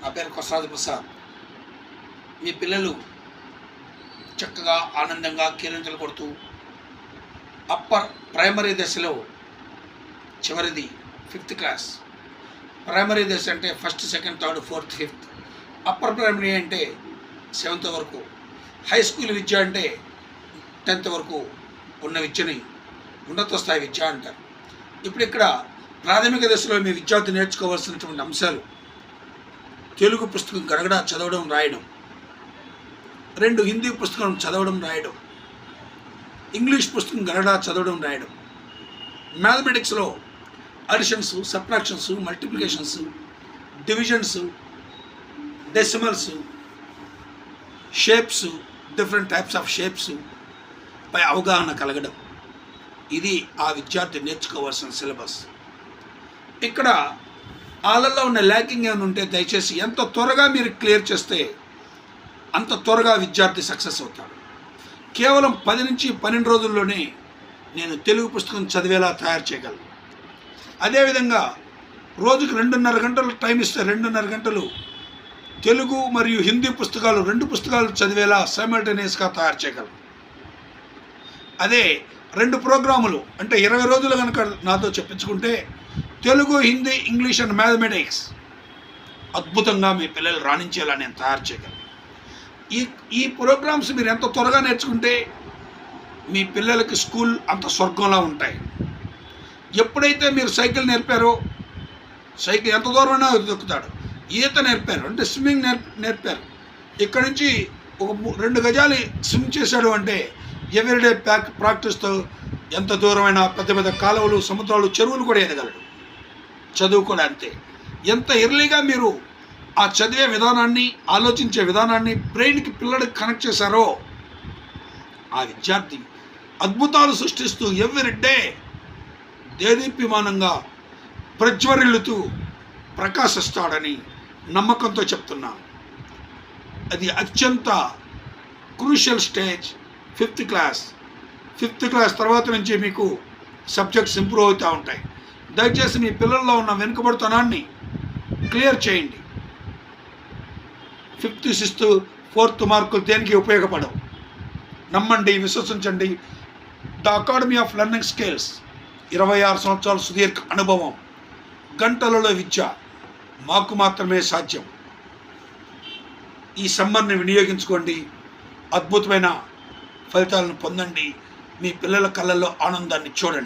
నా పేరు కొసరాజు ప్రసాద్. మీ పిల్లలు చక్కగా ఆనందంగా కేరింతలు కొడుతూ అప్పర్ ప్రైమరీ దశలో చివరిది 5th క్లాస్. ప్రైమరీ దశ అంటే 1st, 2nd, 3rd, 4th, 5th. Upper primary అంటే 7th వరకు. హై స్కూల్ విద్య అంటే 10th వరకు ఉన్న విద్యని ఉన్నత స్థాయి విద్య అంటారు. ఇప్పుడు ఇక్కడ ప్రాథమిక దశలో మీ విద్యార్థి నేర్చుకోవాల్సినటువంటి అంశాలు: తెలుగు పుస్తకం గడగడ చదవడం రాయడం, 2 హిందీ పుస్తకం చదవడం రాయడం, ఇంగ్లీష్ పుస్తకం గడగడ చదవడం రాయడం, మ్యాథమెటిక్స్లో additions, subtractions, multiplications, divisions, decimals, shapes, different types of shapes పై అవగాహన కలగడం. ఇది ఆ విద్యార్థి నేర్చుకోవాల్సిన సిలబస్. ఇక్కడ వాళ్ళల్లో ఉన్న ల్యాకింగ్ ఏమైనా ఉంటే దయచేసి ఎంత త్వరగా మీరు క్లియర్ చేస్తే అంత త్వరగా విద్యార్థి సక్సెస్ అవుతాడు. కేవలం 10 నుంచి 12 రోజుల్లోనే నేను తెలుగు పుస్తకం చదివేలా తయారు చేయగలను. అదేవిధంగా రోజుకి 2.5 గంటలు టైం ఇస్తే 2.5 గంటలు తెలుగు మరియు హిందీ పుస్తకాలు 2 పుస్తకాలు చదివేలా సైమల్టేనియస్గా తయారు చేయగలను. అదే 2 ప్రోగ్రాములు అంటే 20 రోజులు కనుక నాతో చెప్పించుకుంటే Telugu, Hindi, English and mathematics అద్భుతంగా మీ పిల్లలు రాణించేలా నేను తయారు చేయగలను. ఈ ప్రోగ్రామ్స్ మీరు ఎంత త్వరగా నేర్చుకుంటే మీ పిల్లలకి స్కూల్ అంత స్వర్గంలా ఉంటాయి. ఎప్పుడైతే మీరు సైకిల్ నేర్పారో, సైకిల్ ఎంత దూరమైనా దొక్కుతాడు. ఈత నేర్పారు అంటే స్విమ్మింగ్ నేర్పారు, ఇక్కడి నుంచి ఒక 2 గజాలు స్విమ్ చేశాడు అంటే ఎవ్రీడే ప్రాక్టీస్తో ఎంత దూరమైనా పెద్ద పెద్ద కాలువలు, సముద్రాలు, చెరువులు కూడా ఎదగలడు. చదువు కూడా అంతే. ఎంత ఎర్లీగా మీరు ఆ చదివే విధానాన్ని, ఆలోచించే విధానాన్ని బ్రెయిన్కి పిల్లడికి కనెక్ట్ చేశారో ఆ విద్యార్థి అద్భుతాలు సృష్టిస్తూ ఎవ్రీడే దేదీప్యమానంగా ప్రజ్వరిల్లుతూ ప్రకాశిస్తాడని నమ్మకంతో చెప్తున్నాను. అది అత్యంత crucial stage 5th class. 5th class తర్వాత నుంచి మీకు సబ్జెక్ట్స్ ఇంప్రూవ్ అవుతూ ఉంటాయి. దయచేసి మీ పిల్లల్లో ఉన్న వెనుకబడితనాన్ని క్లియర్ చేయండి. 5th, 6th, 4th మార్కులు దేనికి ఉపయోగపడవు. నమ్మండి, విశ్వసించండి. The academy of learning skills 26 సంవత్సరాల సుదీర్ఘ అనుభవం, గంటలలో విద్య మాకు మాత్రమే సాధ్యం. ఈ సమ్మర్ని వినియోగించుకోండి, అద్భుతమైన ఫలితాలను పొందండి, మీ పిల్లల కళ్ళల్లో ఆనందాన్ని చూడండి.